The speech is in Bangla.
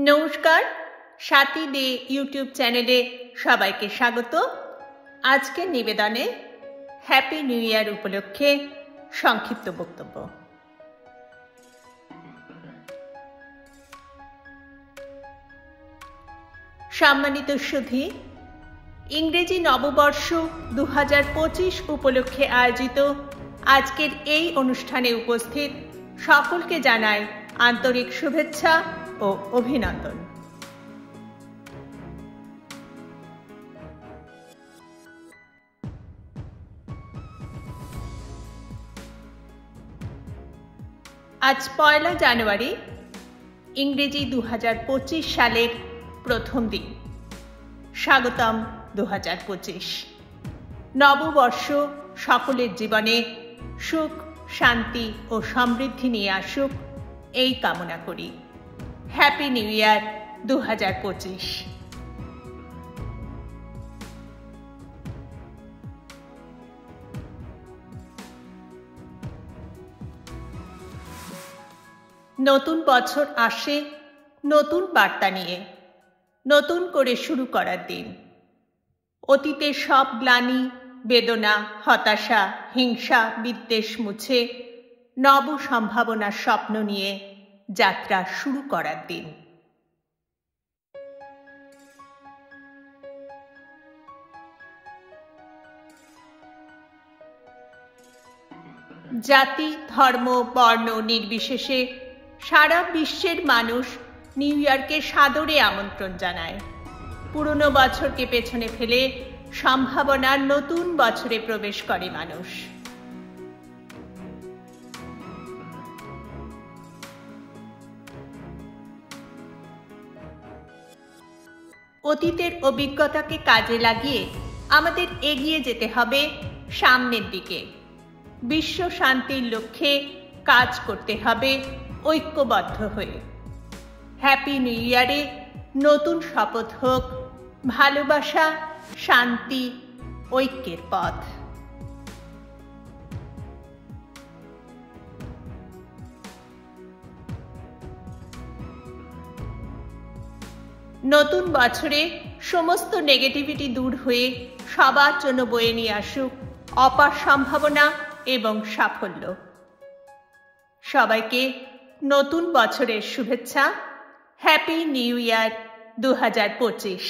নমস্কার, সাথী দে ইউটিউব চ্যানেলে সবাইকে স্বাগত। আজকের নিবেদনে হ্যাপি নিউ ইয়ার উপলক্ষে সংক্ষিপ্ত বক্তব্য। সম্মানিত সুধী, ইংরেজি নববর্ষ 2025 উপলক্ষে আয়োজিত আজকের এই অনুষ্ঠানে উপস্থিত সকলকে জানাই আন্তরিক শুভেচ্ছা ও অভিনন্দন। আজ 1 জানুয়ারি, ইংরেজি 2025 সালের প্রথম দিন। স্বাগতম 2025। নববর্ষ সকলের জীবনে সুখ, শান্তি ও সমৃদ্ধি নিয়ে আসুক, এই কামনা করি। Happy new year 2025। নতুন বছর আসে নতুন বার্তা নিয়ে, নতুন করে শুরু করার দিন। অতীতের সব গ্লানি, বেদনা, হতাশা, হিংসা, বিদ্বেষ মুছে নব সম্ভাবনার স্বপ্ন নিয়ে যাত্রা শুরু করার দিন। জাতি, ধর্ম, বর্ণ নির্বিশেষে সারা বিশ্বের মানুষ নিউ ইয়ারকে সাদরে আমন্ত্রণ জানায়। পুরনো বছরকে পেছনে ফেলে সম্ভাবনার নতুন বছরে প্রবেশ করে মানুষ। অতীতের অভিজ্ঞতাকে কাজে লাগিয়ে আমাদের এগিয়ে যেতে হবে সামনের দিকে। বিশ্ব শান্তির লক্ষ্যে কাজ করতে হবে ঐক্যবদ্ধ হয়ে। হ্যাপি নিউ ইয়ারে নতুন শপথ হোক ভালোবাসা, শান্তি, ঐক্যের পথ। নতুন বছরে সমস্ত নেগেটিভিটি দূর হয়ে সবার জন্য বয়ে নিয়ে আসুক অপার সম্ভাবনা এবং সাফল্য। সবাইকে নতুন বছরের শুভেচ্ছা। Happy new year 2025।